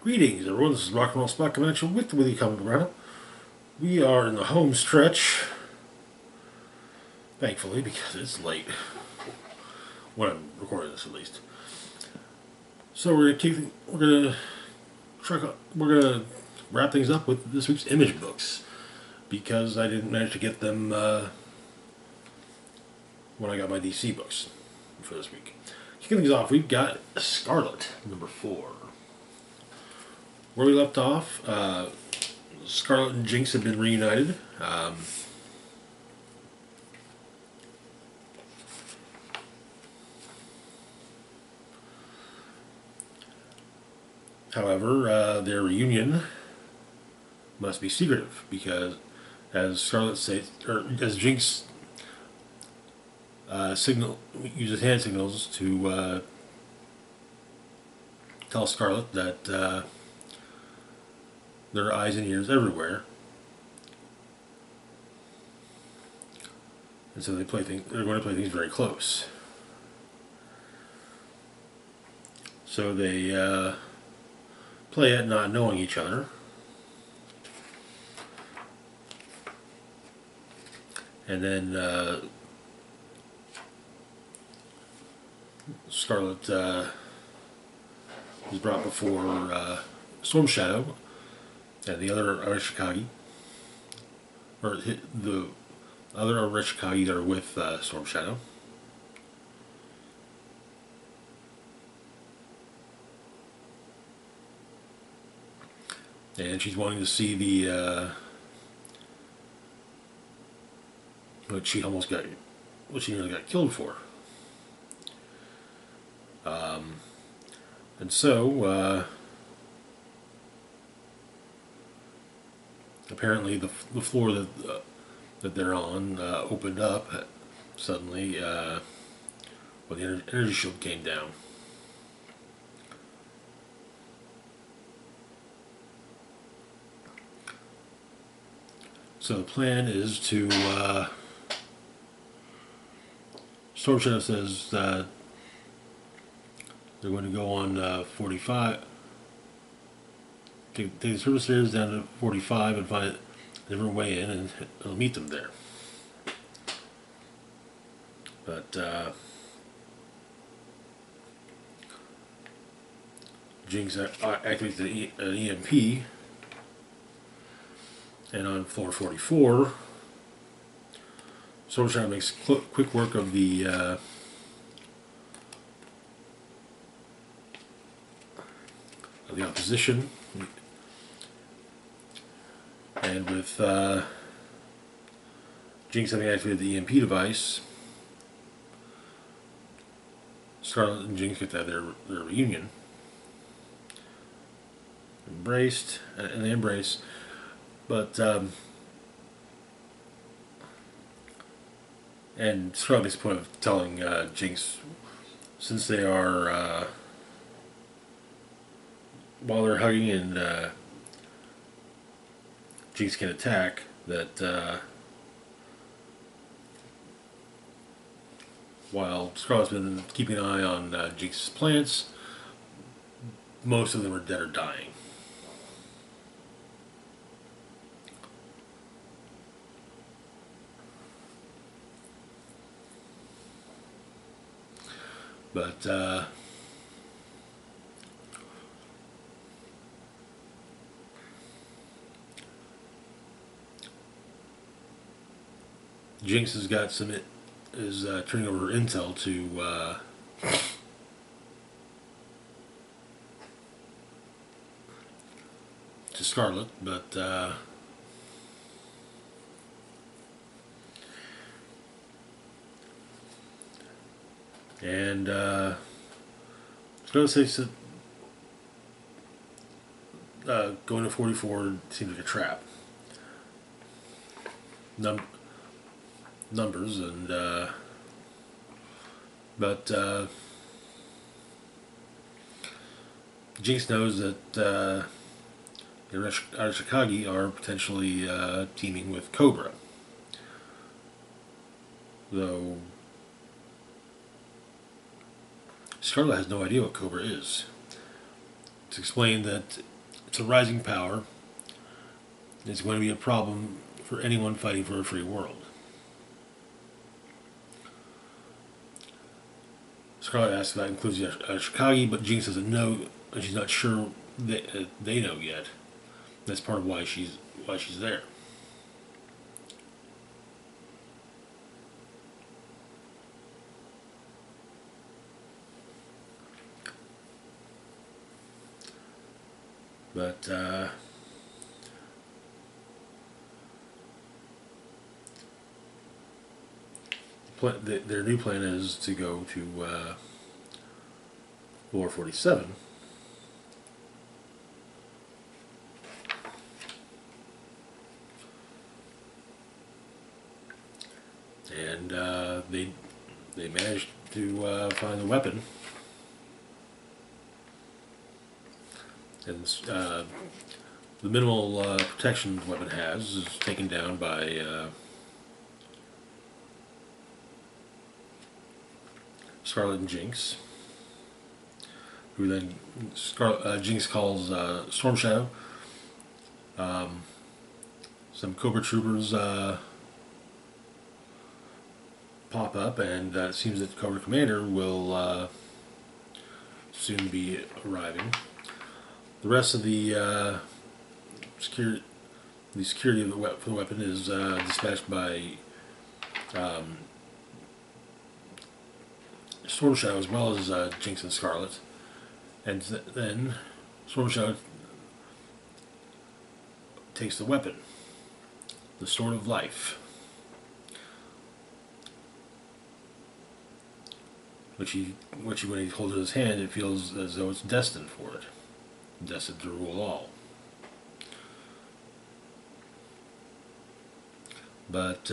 Greetings, everyone. This is Rock and Roll Spot Convention with the Witty Comic Brown. We are in the home stretch, thankfully, because it's late when I'm recording this, at least. So we're gonna wrap things up with this week's image books because I didn't manage to get them when I got my DC books for this week. Kicking things off, we've got Scarlett #4. Where we left off, Scarlett and Jinx have been reunited. However, their reunion must be secretive because, as Scarlett says, or as Jinx uses hand signals to tell Scarlett that there are eyes and ears everywhere, and so they're going to play things very close. So they play at not knowing each other, and then Scarlett is brought before Storm Shadow and the other Arashikage, or the other Arashikage that are with Storm Shadow. And she's wanting to see the what she nearly got killed for. And so apparently the floor that they're on opened up suddenly when the energy shield came down. So the plan is to Storm Shadow says that they're going to go on 45, take the service stairs down to 45 and find a different way in, and it'll meet them there. But Jinx activates an EMP, and on floor 44, Storm Shadow makes quick work of the opposition, and with Jinx having activated the EMP device, Scarlett and Jinx get to have their reunion. Embraced, and they embrace, but and Scarlett makes a point of telling Jinx, since they are while they're hugging and Jinx can attack, that while Scarlett's been keeping an eye on Jinx's plants, most of them are dead or dying. But Jinx has got is turning over her intel to Scarlett, but and Scarlett says that going to 44 seems like a trap. Numbers, and but Jinx knows that the Arashikage are potentially teaming with Cobra, though Scarlett has no idea what Cobra is. It's explained that it's a rising power. It's going to be a problem for anyone fighting for a free world. Scarlett asks if that includes Chicago, but Jinx doesn't know, and she's not sure that they know yet. That's part of why she's there. But their new plan is to go to War 47. And they managed to find the weapon. And the minimal protection the weapon has is taken down by Scarlett and Jinx, who then Jinx calls Storm Shadow. Some Cobra Troopers pop up, and it seems that Cobra Commander will soon be arriving. The rest of the security of the weapon is dispatched by Storm Shadow as well as Jinx and Scarlett, and then Storm Shadow takes the weapon, the Sword of Life, which when he holds it in his hand, it feels as though it's destined for it, destined to rule all. But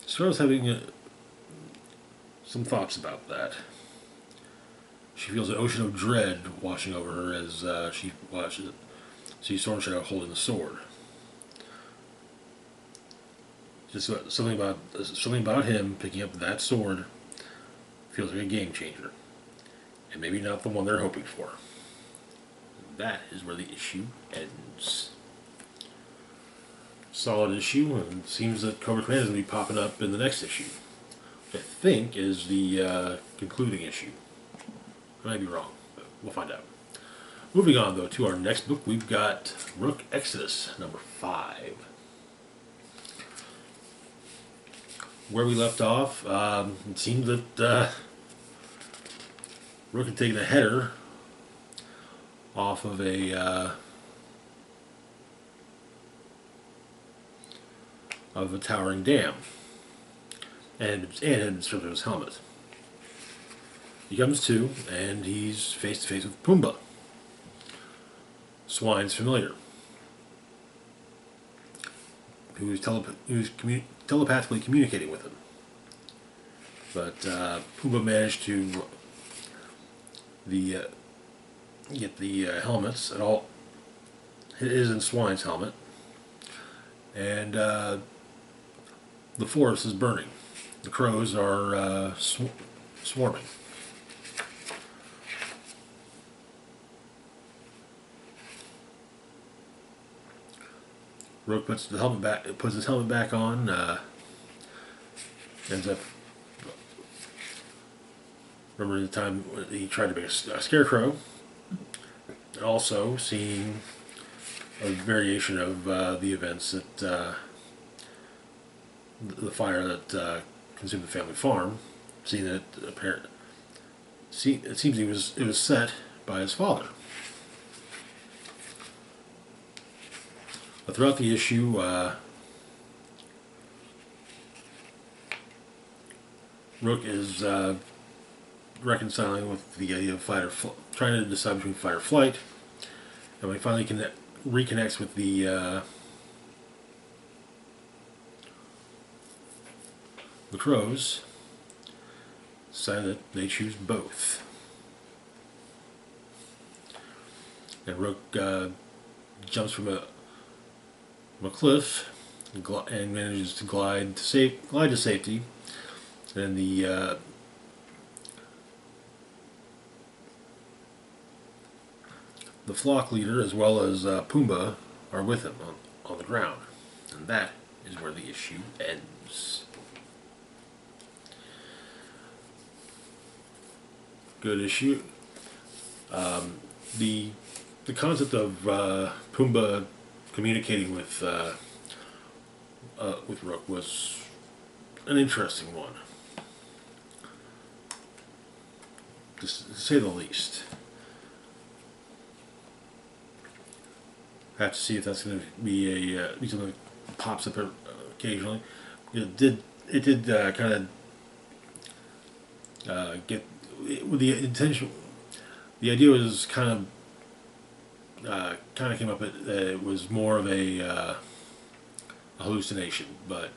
Scarlett's having some thoughts about that. She feels an ocean of dread washing over her as she sees Storm Shadow holding the sword. Just something about him picking up that sword feels like a game changer, and maybe not the one they're hoping for. That is where the issue ends. Solid issue, and it seems that Cobra Commander is going to be popping up in the next issue. I think is the concluding issue. I might be wrong, but we'll find out. Moving on, though, to our next book, we've got Rook Exodus, number 5. Where we left off, it seems that Rook had taken a header off of a towering dam, and had been stripped of his helmet. He comes to, and he's face to face with Pumbaa, Swine's familiar, who is telepathically communicating with him. But Pumbaa managed to get the helmets at all. It is in Swine's helmet, and the forest is burning. The crows are swarming. Rook puts his helmet back on. Ends up remembering the time when he tried to make a scarecrow, and also seeing a variation of the events that the fire that consumed the family farm. Seeing that it seems it was set by his father. But throughout the issue, Rook is reconciling with the idea of trying to decide between fight or flight, and when he finally reconnects with the crows, decide that they choose both. And Rook jumps from a cliff and manages to glide to safety. And the the flock leader as well as Pumbaa are with him on the ground. And that is where the issue ends. Good issue. The concept of Pumbaa communicating with Rook was an interesting one, to say the least. I have to see if that's going to be something that pops up occasionally. It did kind of get with the intention. The idea was kind of came up that it was more of a hallucination, but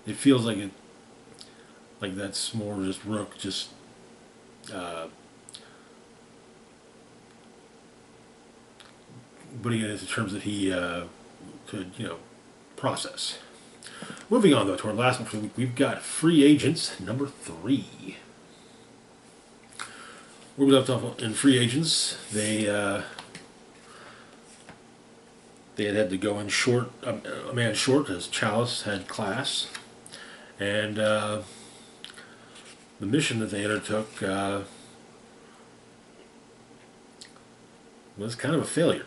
it feels like that's more just Rook just putting it into terms that he could process. Moving on though to our last one for the week, we've got Free Agents number 3. Where we left off in Free Agents, they had to go in short, a man short, as Chalice had class, and the mission that they undertook was kind of a failure.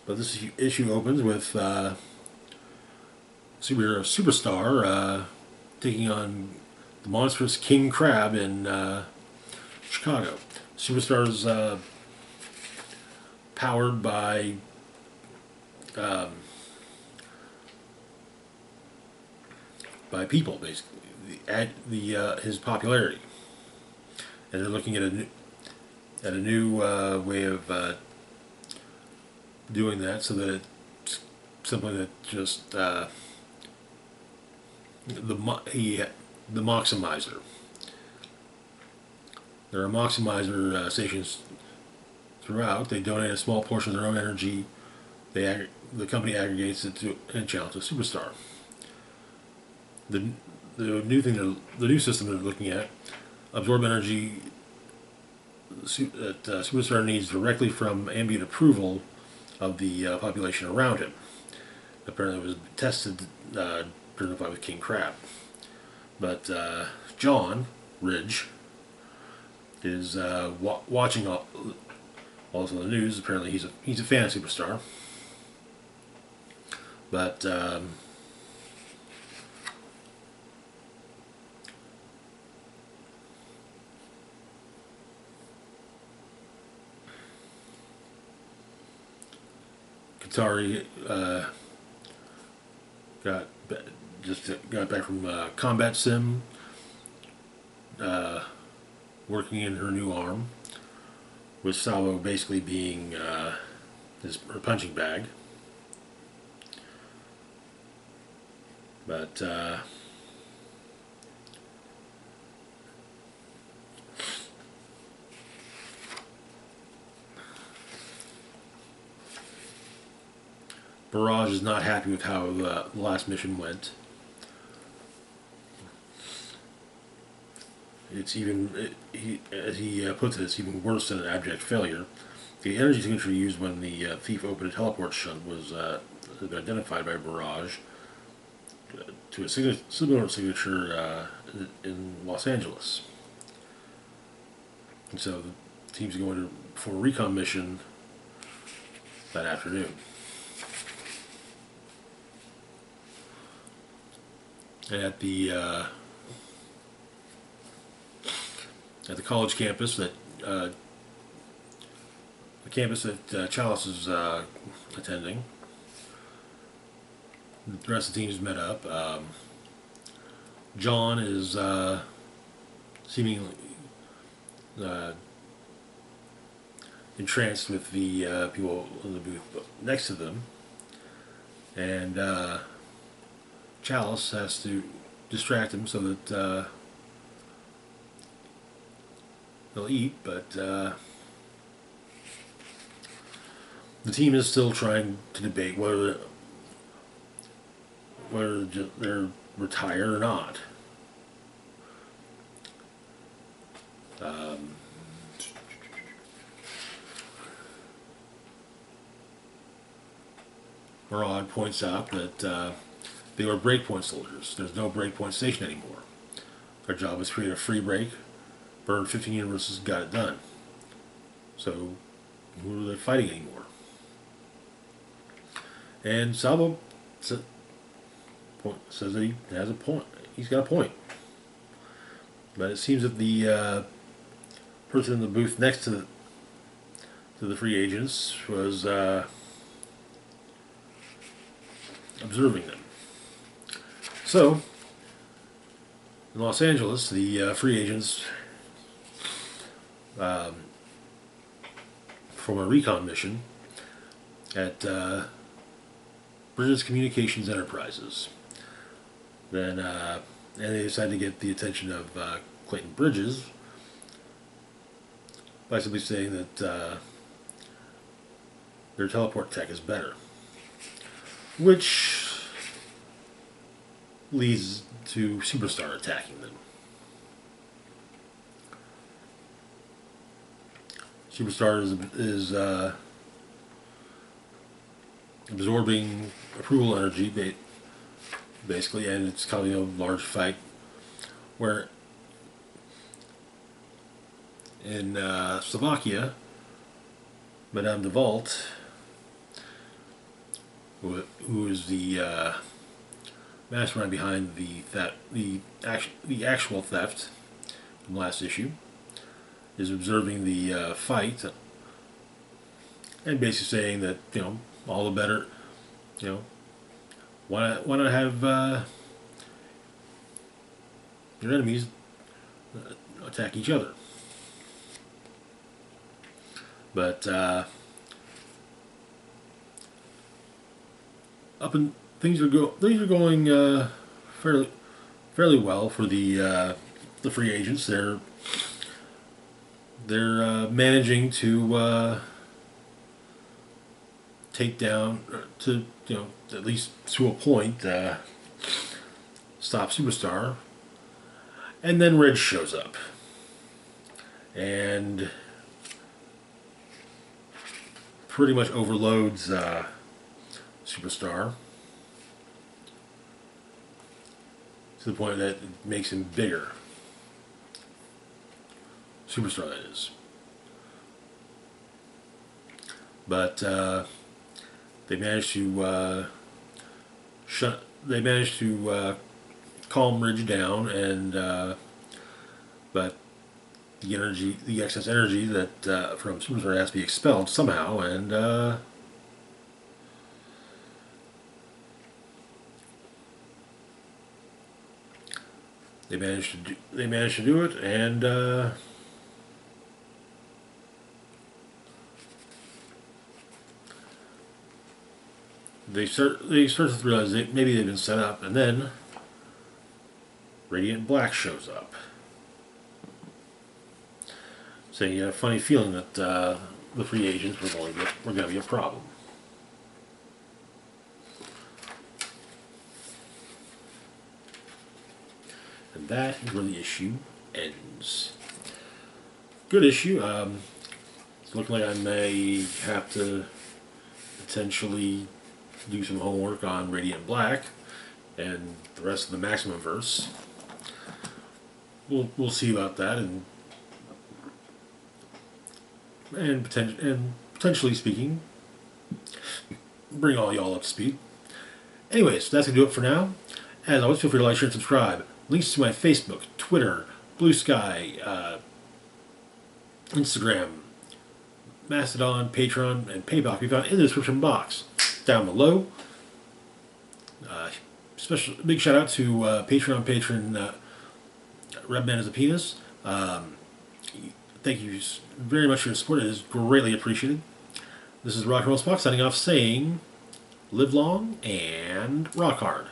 But this issue opens with Superstar taking on the monstrous King Crab in Chicago. Superstar's powered by people, basically, his popularity, and they're looking at a new way of doing that, so that it's simply that just the Maximizer. There are Maximizer stations throughout. They donate a small portion of their own energy. The company aggregates it and channels to Superstar. The new system they're looking at absorb energy that Superstar needs directly from ambient approval of the population around him. Apparently, it was tested during the fight with King Crab. But John Ridge is watching also the news. Apparently, he's a fan of Superstar. But Katari got back from Combat Sim, working in her new arm, with Salvo basically being her punching bag. But Barrage is not happy with how the last mission went. It's even, as he puts it, it's even worse than an abject failure. The energy signature used when the thief opened a teleport shunt was identified by Barrage to a similar signature in Los Angeles. And so the team's going for a recon mission that afternoon. And at the college campus that the campus that Chalice is attending, the rest of the team is met up. John is seemingly entranced with the people in the booth next to them, and Chalice has to distract him so that they'll eat, but the team is still trying to debate whether they're retired or not. Murad points out that they were breakpoint soldiers. There's no breakpoint station anymore. Their job was to create a free break, burn 15 universes, got it done. So, who are they fighting anymore? And Salvo says that he has a point. He's got a point. But it seems that the person in the booth next to the free agents was observing them. So, in Los Angeles, the free agents from a recon mission at Bridges Communications Enterprises. Then, and they decided to get the attention of Clayton Bridges by simply saying that their teleport tech is better, which leads to Superstar attacking them. Superstar is absorbing approval energy, basically, and it's causing a large fight where in Slovakia, Madame de Vault, who is the mastermind behind the actual theft from last issue, is observing the fight and basically saying that, you know, all the better, you know, why not have your enemies attack each other? But things are going fairly well for the free agents. They're managing to take down, to, you know, at least to a point, stop Superstar, and then Red shows up and pretty much overloads Superstar to the point that it makes him bigger. Superstar, that is. But they managed to calm Ridge down, and but the excess energy that from Superstar has to be expelled somehow, and they managed to do it, and they start to realize that maybe they've been set up, and then Radiant Black shows up, saying you had a funny feeling that the free agents were going to be a problem. And that is where the issue ends. Good issue. It's looking like I may have to potentially do some homework on Radiant Black and the rest of the Maximum verse. We'll see about that, and potentially speaking, bring all y'all up to speed. Anyways, that's gonna do it for now. As always, feel free to like, share, and subscribe. Links to my Facebook, Twitter, Blue Sky, Instagram, Mastodon, Patreon, and PayPal can be found in the description box down below. Special big shout out to Patreon patron Redman as a Penis. Thank you very much for your support. It is greatly appreciated. This is Rock and Roll Spock signing off, saying, live long and rock hard.